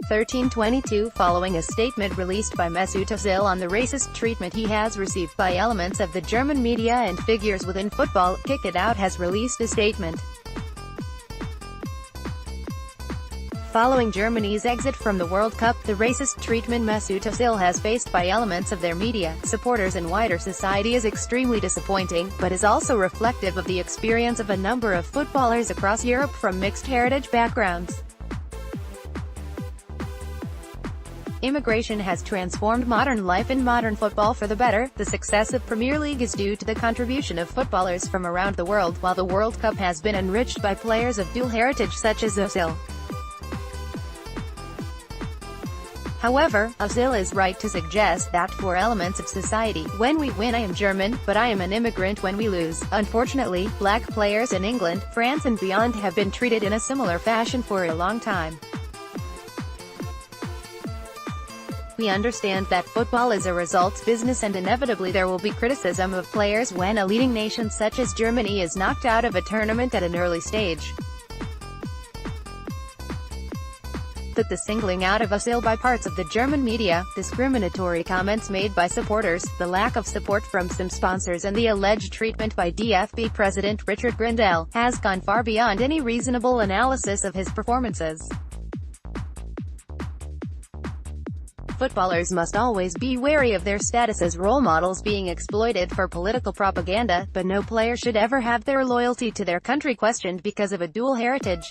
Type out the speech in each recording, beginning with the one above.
13/22 following a statement released by Mesut Ozil on the racist treatment he has received by elements of the German media and figures within football. Kick It Out has released a statement. Following Germany's exit from the World Cup, the racist treatment Mesut Ozil has faced by elements of their media, supporters and wider society is extremely disappointing, but is also reflective of the experience of a number of footballers across Europe from mixed heritage backgrounds. Immigration has transformed modern life and modern football for the better. The success of Premier League is due to the contribution of footballers from around the world, while the World Cup has been enriched by players of dual heritage such as Ozil. However, Ozil is right to suggest that for elements of society, when we win I am German, but I am an immigrant when we lose. Unfortunately, black players in England, France and beyond have been treated in a similar fashion for a long time. We understand that football is a results business and inevitably there will be criticism of players when a leading nation such as Germany is knocked out of a tournament at an early stage. That the singling out of Ozil by parts of the German media, discriminatory comments made by supporters, the lack of support from some sponsors and the alleged treatment by DFB President Richard Grindel, has gone far beyond any reasonable analysis of his performances. Footballers must always be wary of their status as role models being exploited for political propaganda, but no player should ever have their loyalty to their country questioned because of a dual heritage.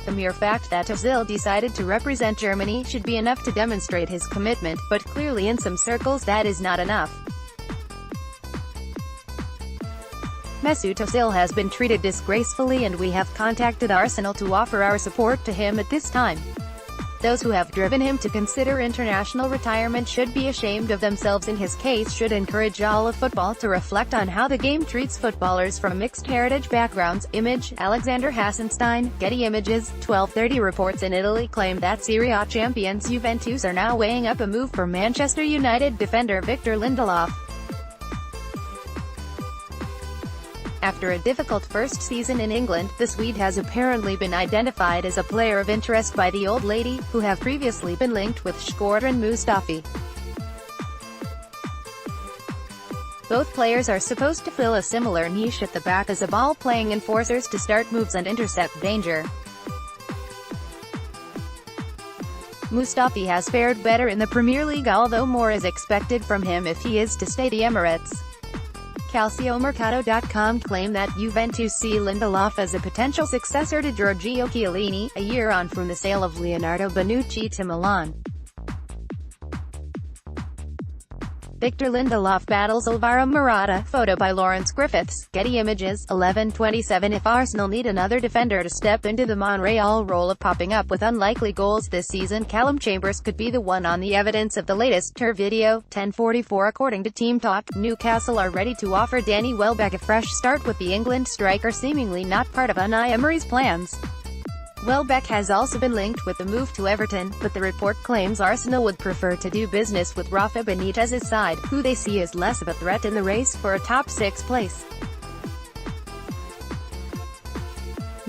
The mere fact that Ozil decided to represent Germany should be enough to demonstrate his commitment, but clearly in some circles that is not enough. Mesut Ozil has been treated disgracefully and we have contacted Arsenal to offer our support to him at this time. Those who have driven him to consider international retirement should be ashamed of themselves. In his case, should encourage all of football to reflect on how the game treats footballers from mixed heritage backgrounds. Image, Alexander Hassenstein, Getty Images. 12:30 reports in Italy claim that Serie A champions Juventus are now weighing up a move for Manchester United defender Victor Lindelof. After a difficult first season in England, the Swede has apparently been identified as a player of interest by the Old Lady, who have previously been linked with Shkodran Mustafi. Both players are supposed to fill a similar niche at the back as a ball-playing enforcers to start moves and intercept danger. Mustafi has fared better in the Premier League, although more is expected from him if he is to stay the Emirates. CalcioMercato.com claim that Juventus see Lindelof as a potential successor to Giorgio Chiellini, a year on from the sale of Leonardo Bonucci to Milan. Victor Lindelof battles Alvaro Morata. Photo by Lawrence Griffiths. Getty Images. 11/27 If Arsenal need another defender to step into the Monreal role of popping up with unlikely goals this season, Callum Chambers could be the one on the evidence of the latest Tur video. 10:44 According to Team Talk, Newcastle are ready to offer Danny Welbeck a fresh start with the England striker seemingly not part of Unai Emery's plans. Welbeck has also been linked with the move to Everton, but the report claims Arsenal would prefer to do business with Rafa Benitez's side, who they see as less of a threat in the race for a top 6 place.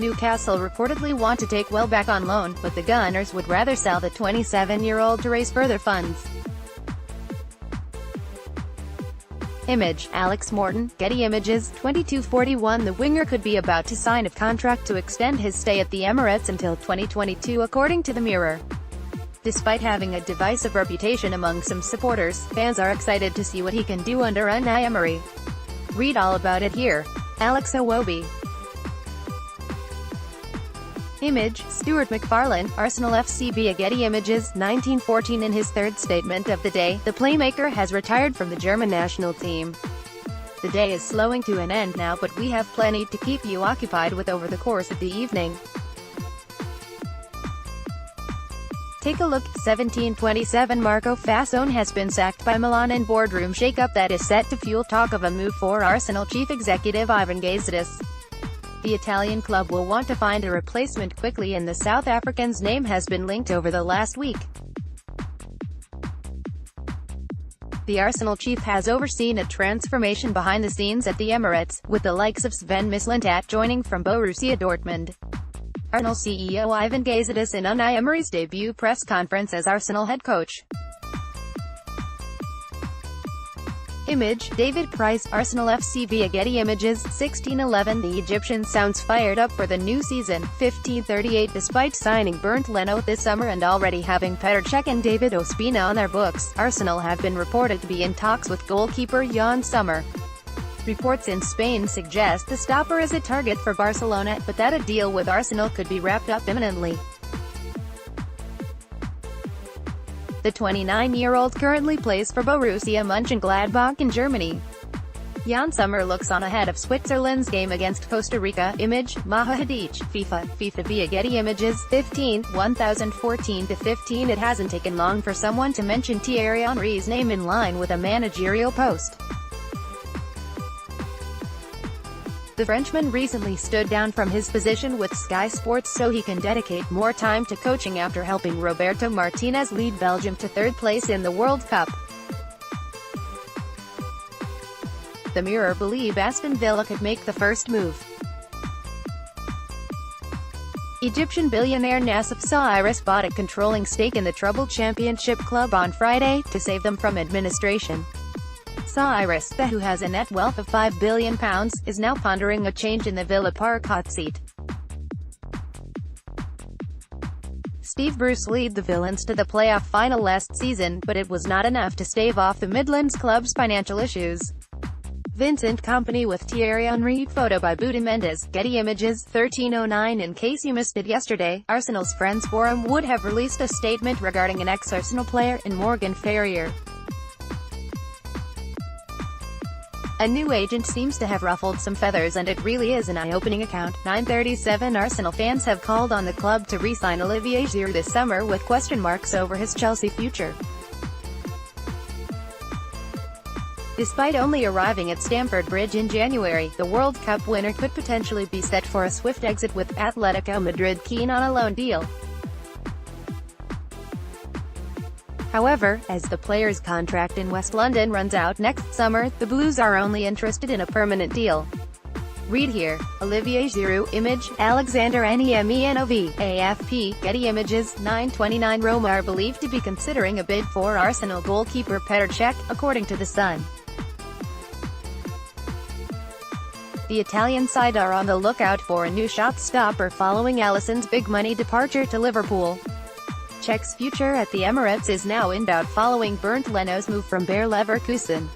Newcastle reportedly want to take Welbeck on loan, but the Gunners would rather sell the 27-year-old to raise further funds. Image, Alex Morton, Getty Images. 22:41 The winger could be about to sign a contract to extend his stay at the Emirates until 2022 according to the Mirror. Despite having a divisive reputation among some supporters, fans are excited to see what he can do under Unai Emery. Read all about it here. Alex Iwobi. Image, Stuart McFarlane, Arsenal FC via Getty Images. 1914 In his third statement of the day, the playmaker has retired from the German national team. The day is slowing to an end now, but we have plenty to keep you occupied with over the course of the evening. Take a look. 17:27 Marco Fasone has been sacked by Milan in boardroom shake-up that is set to fuel talk of a move for Arsenal chief executive Ivan Gazidis. The Italian club will want to find a replacement quickly and the South African's name has been linked over the last week. The Arsenal chief has overseen a transformation behind the scenes at the Emirates, with the likes of Sven Mislintat joining from Borussia Dortmund. Arsenal CEO Ivan Gazidis in Unai Emery's debut press conference as Arsenal head coach. Image, David Price, Arsenal FC via Getty Images, 1611. The Egyptian sounds fired up for the new season, 1538. Despite signing Bernd Leno this summer and already having Petr Cech and David Ospina on their books, Arsenal have been reported to be in talks with goalkeeper Jan Sommer. Reports in Spain suggest the stopper is a target for Barcelona, but that a deal with Arsenal could be wrapped up imminently. The 29-year-old currently plays for Borussia Mönchengladbach in Germany. Jan Sommer looks on ahead of Switzerland's game against Costa Rica. Image, Maha Hadid, FIFA via Getty Images, 2014-15. It hasn't taken long for someone to mention Thierry Henry's name in line with a managerial post. The Frenchman recently stood down from his position with Sky Sports so he can dedicate more time to coaching after helping Roberto Martinez lead Belgium to third place in the World Cup. The Mirror believe Aston Villa could make the first move. Egyptian billionaire Nassef Sawiris bought a controlling stake in the troubled Championship club on Friday, to save them from administration. Sawiris, who has a net wealth of £5 billion, is now pondering a change in the Villa Park hot seat. Steve Bruce led the Villains to the playoff final last season, but it was not enough to stave off the Midlands club's financial issues. Vincent Kompany with Thierry Henry. Photo by Buda Mendes, Getty Images, 1309. In case you missed it yesterday, Arsenal's Friends Forum would have released a statement regarding an ex-Arsenal player in Morgan Ferrier. A new agent seems to have ruffled some feathers, and it really is an eye-opening account. 9:37 Arsenal fans have called on the club to re-sign Olivier Giroud this summer, with question marks over his Chelsea future. Despite only arriving at Stamford Bridge in January, the World Cup winner could potentially be set for a swift exit, with Atletico Madrid keen on a loan deal. However, as the player's contract in West London runs out next summer, the Blues are only interested in a permanent deal. Read here. Olivier Giroud. Image, Alexander Nemenov, AFP, Getty Images, 9:29. Roma are believed to be considering a bid for Arsenal goalkeeper Petr Cech, according to The Sun. The Italian side are on the lookout for a new shot stopper following Alisson's big-money departure to Liverpool. Cech's future at the Emirates is now in doubt following Bernd Leno's move from Bayer Leverkusen.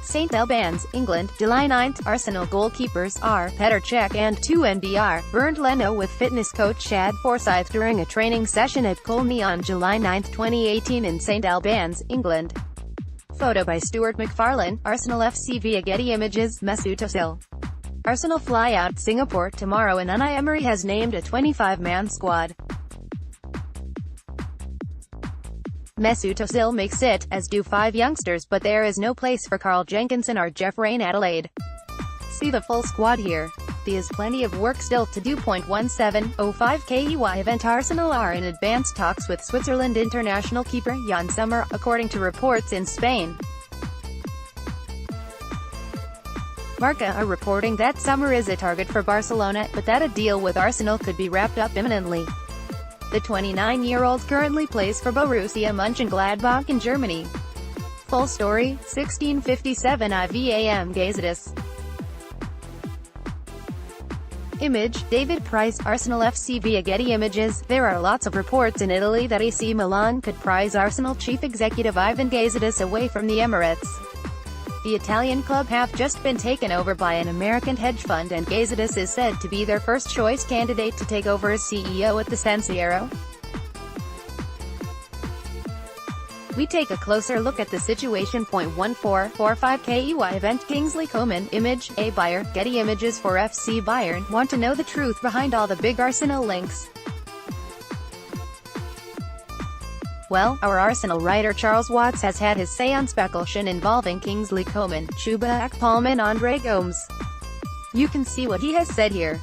St Albans, England, July 9. Arsenal goalkeepers are Petr Cech and 2NBR, Bernd Leno, with fitness coach Chad Forsyth during a training session at Colney on July 9, 2018 in St Albans, England. Photo by Stuart McFarlane, Arsenal FC via Getty Images. Mesut Ozil. Arsenal fly out Singapore tomorrow and Unai Emery has named a 25-man squad. Mesut Ozil makes it, as do 5 youngsters, but there is no place for Carl Jenkinson or Jeff Rain Adelaide. See the full squad here. There is plenty of work still to do. 17:05 KEY event. Arsenal are in advanced talks with Switzerland international keeper Jan Sommer, according to reports in Spain. Marca are reporting that Sommer is a target for Barcelona, but that a deal with Arsenal could be wrapped up imminently. The 29-year-old currently plays for Borussia Mönchengladbach in Germany. Full story, 16:57 IVAM Gazidis. Image, David Price, Arsenal FC via Getty Images. There are lots of reports in Italy that AC Milan could prize Arsenal chief executive Ivan Gazidis away from the Emirates. The Italian club have just been taken over by an American hedge fund, and Gazidis is said to be their first-choice candidate to take over as CEO at the San Siro. We take a closer look at the situation. 14:45 KEY event. Kingsley Coman. Image, A Bayer, Getty Images. For FC Bayern want to know the truth behind all the big Arsenal links. Well, our Arsenal writer Charles Watts has had his say on speculation involving Kingsley Coman, Chuba Akpom and Andre Gomes. You can see what he has said here.